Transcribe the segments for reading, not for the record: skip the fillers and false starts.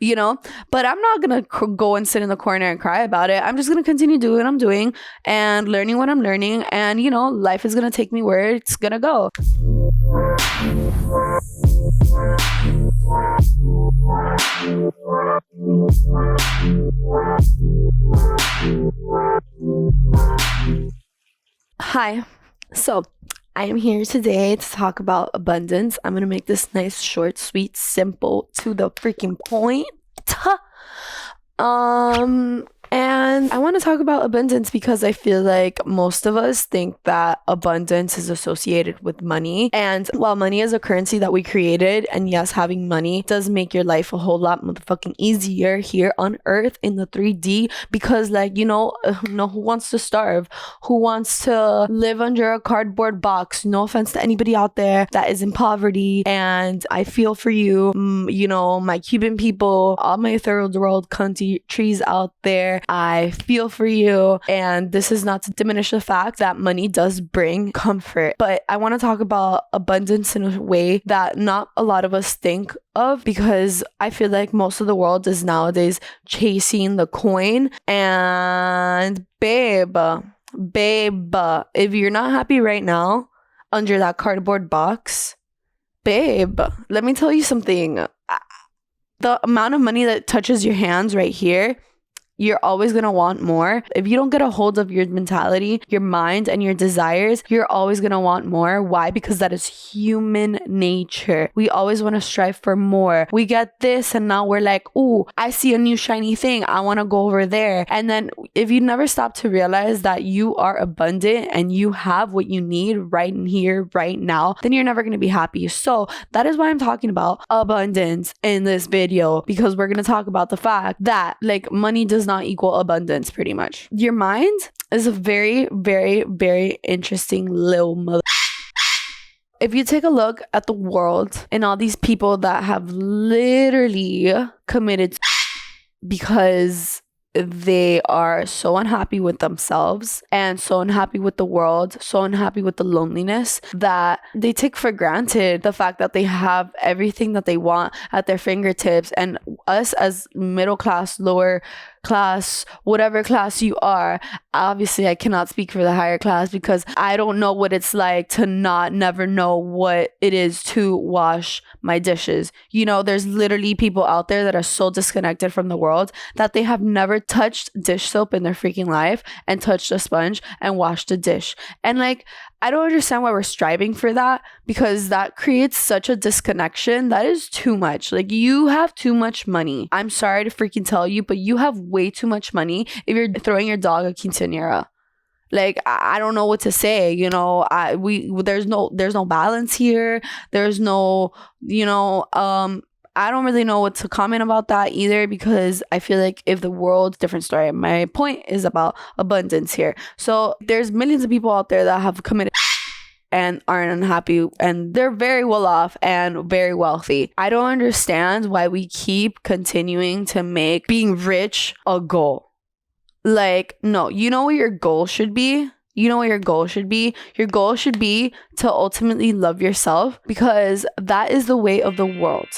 you know? But I'm not gonna go and sit in the corner and cry about it. I'm just gonna continue doing what I'm doing and learning what I'm learning. And, you know, life is gonna take me where it's gonna go. Hi. So I am here today to talk about abundance. I'm gonna make this nice, short, sweet, simple, to the freaking point. And I want to talk about abundance because I feel like most of us think that abundance is associated with money. And while money is a currency that we created, and yes, having money does make your life a whole lot motherfucking easier here on earth in the 3D, because like, you know, who wants to starve? Who wants to live under a cardboard box? No offense to anybody out there that is in poverty, and I feel for you. You know, my Cuban people, all my third world countries out there, I feel for you. And this is not to diminish the fact that money does bring comfort, but I want to talk about abundance in a way that not a lot of us think of, because I feel like most of the world is nowadays chasing the coin. And babe, if you're not happy right now under that cardboard box, babe, let me tell you something. The amount of money that touches your hands right here, you're always going to want more. If you don't get a hold of your mentality, your mind, and your desires, you're always going to want more. Why? Because that is human nature. We always want to strive for more. We get this and now we're like, ooh, I see a new shiny thing. I want to go over there. And then if you never stop to realize that you are abundant and you have what you need right in here, right now, then you're never going to be happy. So that is why I'm talking about abundance in this video, because we're going to talk about the fact that like money does not equal abundance pretty much. Your mind is a very, very, very interesting little mother. If you take a look at the world and all these people that have literally committed because they are so unhappy with themselves and so unhappy with the world, so unhappy with the loneliness, that they take for granted the fact that they have everything that they want at their fingertips. And us as middle class, lower class, whatever class you are, obviously I cannot speak for the higher class because I don't know what it's like to never know what it is to wash my dishes. You know, there's literally people out there that are so disconnected from the world that they have never touched dish soap in their freaking life and touched a sponge and washed a dish. And like, I don't understand why we're striving for that, because that creates such a disconnection. That is too much. Like, you have too much money. I'm sorry to freaking tell you, but you have way too much money if you're throwing your dog a quinceañera. Like, I don't know what to say. You know, there's no balance here. There's no, you know, I don't really know what to comment about that either, because I feel like if the world, different story. My point is about abundance here. So there's millions of people out there that have committed and aren't unhappy, and they're very well off and very wealthy. I don't understand why we keep continuing to make being rich a goal. Like, no, you know what your goal should be? You know what your goal should be? Your goal should be to ultimately love yourself, because that is the way of the world.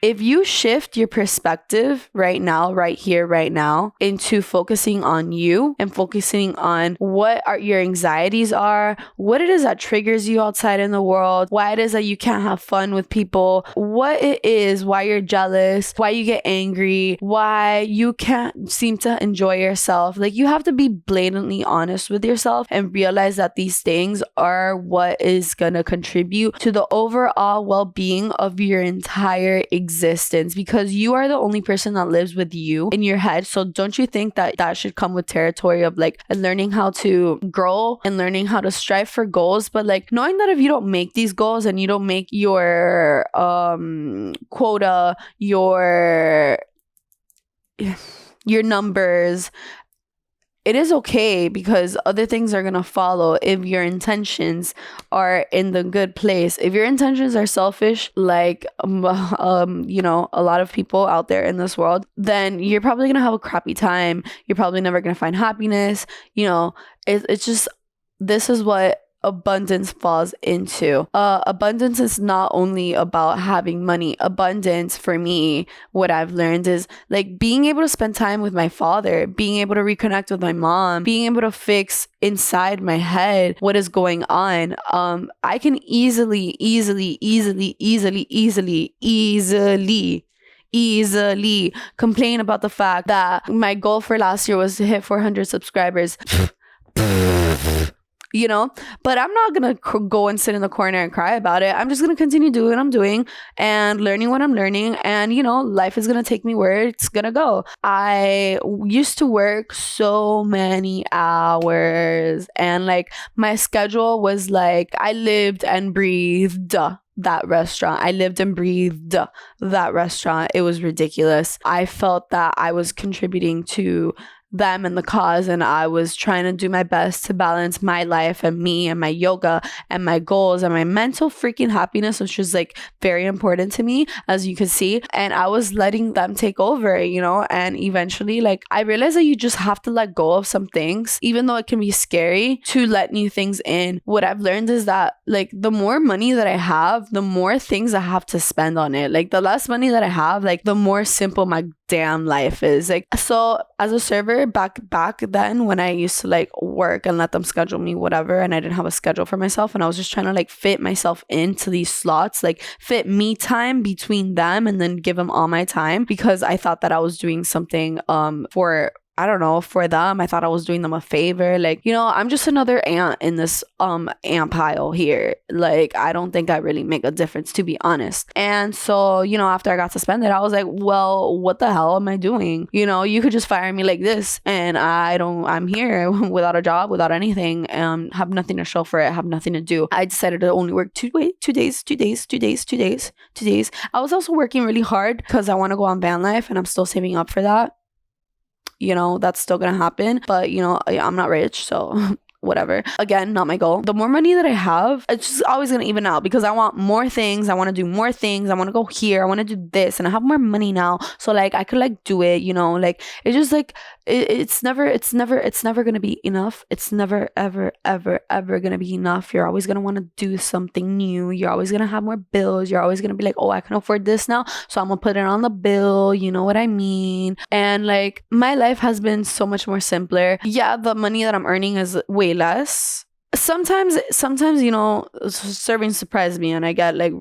If you shift your perspective right now, right here, right now, into focusing on you and focusing on what your anxieties are, what it is that triggers you outside in the world, why it is that you can't have fun with people, what it is, why you're jealous, why you get angry, why you can't seem to enjoy yourself. Like, you have to be blatantly honest with yourself and realize that these things are what is going to contribute to the overall well-being of your entire existence, because you are the only person that lives with you in your head. So don't you think that that should come with territory of like learning how to grow and learning how to strive for goals, but like knowing that if you don't make these goals and you don't make your quota, your numbers, it is okay, because other things are going to follow if your intentions are in the good place. If your intentions are selfish, like, you know, a lot of people out there in this world, then you're probably going to have a crappy time. You're probably never going to find happiness. You know, it's just, this is what abundance falls into. Abundance is not only about having money. Abundance for me, what I've learned is like being able to spend time with my father, being able to reconnect with my mom, being able to fix inside my head what is going on. I can easily complain about the fact that my goal for last year was to hit 400 subscribers. You know, but I'm not gonna go and sit in the corner and cry about it. I'm just gonna continue doing what I'm doing and learning what I'm learning, and you know, life is gonna take me where it's gonna go. I used to work so many hours, and like my schedule was like I lived and breathed that restaurant. I lived and breathed that restaurant. It was ridiculous. I felt that I was contributing to them and the cause, and I was trying to do my best to balance my life and me and my yoga and my goals and my mental freaking happiness, which was like very important to me, as you can see. And I was letting them take over, you know, and eventually like I realized that you just have to let go of some things, even though it can be scary to let new things in. What I've learned is that like the more money that I have, the more things I have to spend on it. Like the less money that I have, like the more simple my damn life is. Like, so as a server back then, when I used to like work and let them schedule me whatever, and I didn't have a schedule for myself, and I was just trying to like fit myself into these slots, like fit me time between them and then give them all my time, because I thought that I was doing something for, I don't know, for them. I thought I was doing them a favor. Like, you know, I'm just another ant in this ant pile here. Like, I don't think I really make a difference, to be honest. And so, you know, after I got suspended, I was like, well, what the hell am I doing? You know, you could just fire me like this, and I'm here without a job, without anything, have nothing to show for it, have nothing to do. I decided to only work 2 days. I was also working really hard because I want to go on van life, and I'm still saving up for that. You know, that's still gonna happen, but you know, I'm not rich, so whatever. Again, not my goal. The more money that I have, it's just always gonna even out, because I want more things. I want to do more things. I want to go here. I want to do this, and I have more money now, so like I could like do it. You know, like it's just like it's never gonna be enough. It's never ever gonna be enough. You're always gonna want to do something new. You're always gonna have more bills. You're always gonna be like, oh, I can afford this now, so I'm gonna put it on the bill. You know what I mean? And like my life has been so much more simpler. Yeah, the money that I'm earning is way less. Sometimes, you know, serving surprised me, and I get like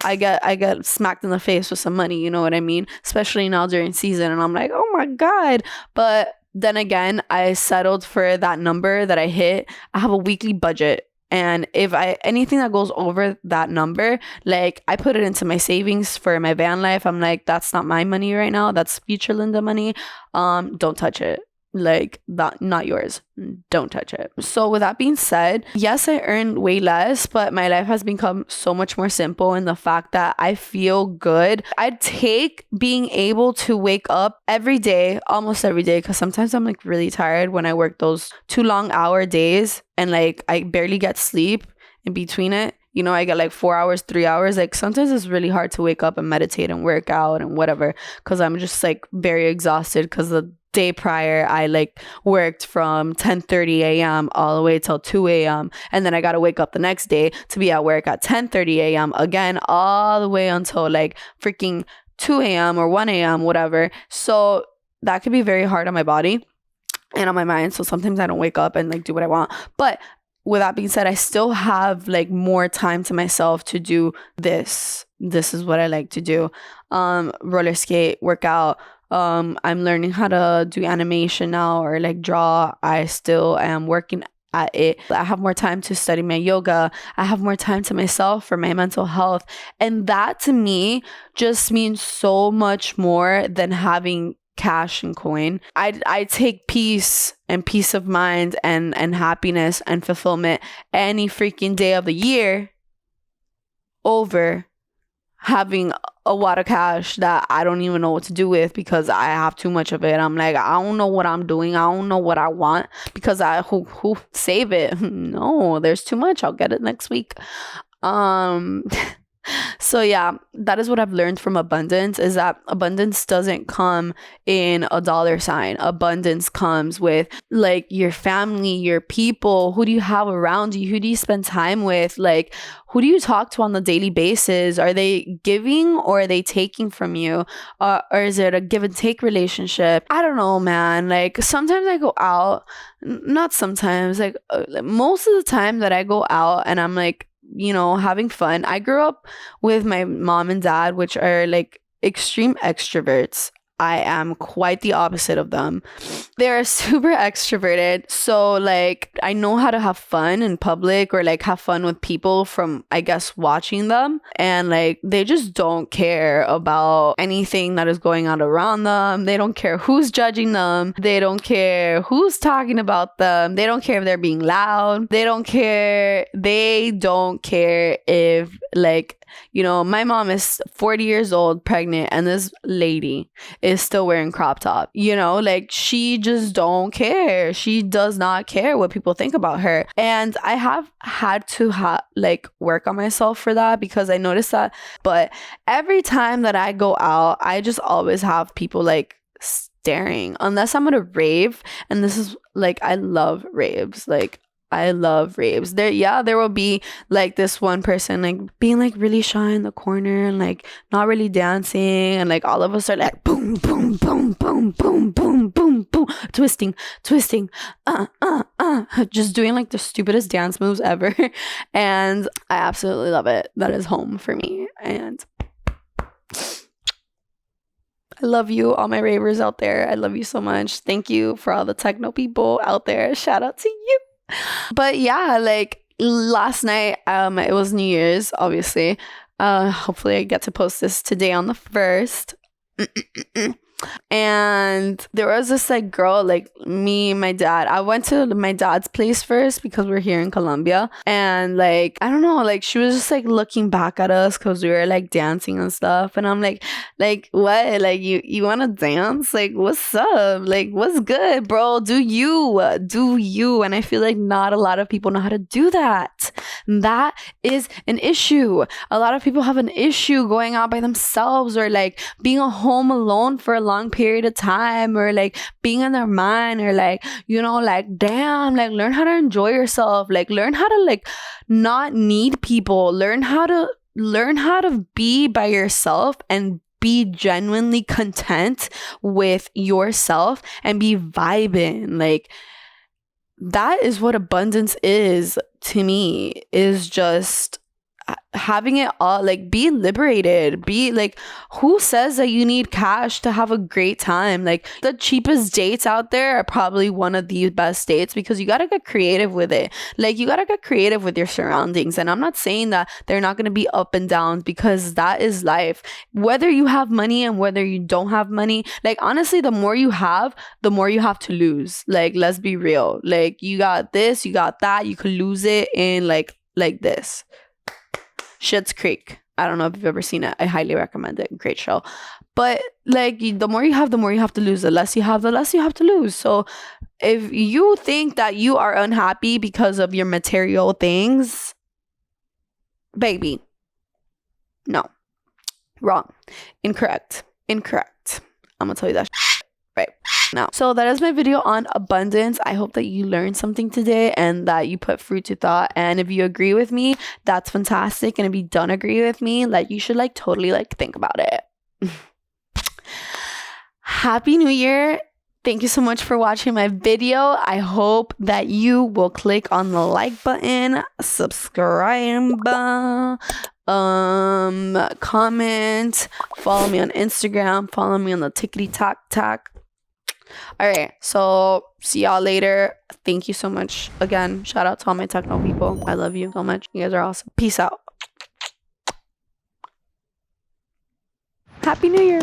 I get smacked in the face with some money, you know what I mean? Especially now during season, and I'm like, oh my god. But then again, I settled for that number that I hit. I have a weekly budget, and if anything that goes over that number, like I put it into my savings for my van life. I'm like, that's not my money right now, that's future Linda money. Don't touch it. Like that, not yours. Don't touch it. So with that being said, yes, I earn way less, but my life has become so much more simple in the fact that I feel good. I take being able to wake up every day, almost every day, because sometimes I'm like really tired when I work those 2 long hour days, and like I barely get sleep in between it. You know, I get like 4 hours, 3 hours. Like sometimes it's really hard to wake up and meditate and work out and whatever, because I'm just like very exhausted, because the day prior I like worked from 10:30 a.m. all the way till 2 a.m. and then I gotta wake up the next day to be at work at 10:30 a.m. again, all the way until like freaking 2 a.m. or 1 a.m. whatever. So that could be very hard on my body and on my mind. So sometimes I don't wake up and like do what I want. But with that being said, I still have like more time to myself to do this. This is what I like to do. Roller skate, work out. I'm learning how to do animation now, or like draw. I still am working at it. I have more time to study my yoga. I have more time to myself for my mental health. And that to me just means so much more than having cash and coin. I take peace and peace of mind and happiness and fulfillment any freaking day of the year over having a lot of cash that I don't even know what to do with, because I have too much of it. I'm like, I don't know what I'm doing. I don't know what I want, because who save it? No, there's too much. I'll get it next week. So yeah, that is what I've learned from abundance, is that abundance doesn't come in a dollar sign. Abundance comes with like your family, your people. Who do you have around you? Who do you spend time with? Like, who do you talk to on the daily basis? Are they giving or are they taking from you? Or is it a give and take relationship? I don't know, man. Like sometimes I go out, not sometimes, like most of the time that I go out and I'm like, you know, having fun. I grew up with my mom and dad, which are like extreme extroverts. I am quite the opposite of them. They're super extroverted. So like I know how to have fun in public or like have fun with people from, I guess, watching them. And like they just don't care about anything that is going on around them. They don't care who's judging them. They don't care who's talking about them. They don't care if they're being loud. They don't care. They don't care if like, you know, my mom is 40 years old, pregnant, and this lady is still wearing crop top. You know, like she just don't care. She does not care what people think about her. And I have had to like work on myself for that, because I noticed that. But every time that I go out, I just always have people like staring, unless I'm at a rave. And this is like, I love raves. Like I love raves. There will be like this one person like being like really shy in the corner and like not really dancing, and like all of us are like boom, boom, boom, boom, boom, boom, boom, boom, twisting, just doing like the stupidest dance moves ever. And I absolutely love it. That is home for me. And I love you, all my ravers out there. I love you so much. Thank you for all the techno people out there. Shout out to you. But yeah, like last night, it was New Year's, obviously. Hopefully I get to post this today on the 1st. And there was this like girl, like me, my dad. I went to my dad's place first because we're here in Colombia. And like, I don't know, like she was just like looking back at us because we were like dancing and stuff. And I'm like what? Like you want to dance? Like what's up? Like what's good, bro? Do you. And I feel like not a lot of people know how to do that. That is an issue. A lot of people have an issue going out by themselves, or like being at home alone for a long period of time, or like being in their mind, or like, you know, like damn, like learn how to enjoy yourself, like learn how to like not need people, learn how to be by yourself and be genuinely content with yourself and be vibing. Like that is what abundance is to me, is just having it all, like be liberated, be like, who says that you need cash to have a great time? Like the cheapest dates out there are probably one of the best dates, because you gotta get creative with it. Like you gotta get creative with your surroundings. And I'm not saying that they're not gonna be up and downs, because that is life. Whether you have money and whether you don't have money, like honestly, the more you have, the more you have to lose. Like let's be real. Like you got this, you got that, you could lose it in like this. Schitt's Creek. I don't know if you've ever seen it. I highly recommend it. Great show. But like the more you have, the more you have to lose. The less you have, the less you have to lose. So if you think that you are unhappy because of your material things, baby, no. Wrong. Incorrect. I'm gonna tell you that right now. So that is my video on abundance. I hope that you learned something today and that you put fruit to thought. And if you agree with me, that's fantastic. And if you don't agree with me, like you should like totally like think about it. Happy New Year. Thank you so much for watching my video. I hope that you will click on the like button, subscribe, comment, follow me on Instagram, follow me on the tickety tack. All right, so see y'all later. Thank you so much again. Shout out to all my techno people. I love you so much. You guys are awesome. Peace out. Happy New Year.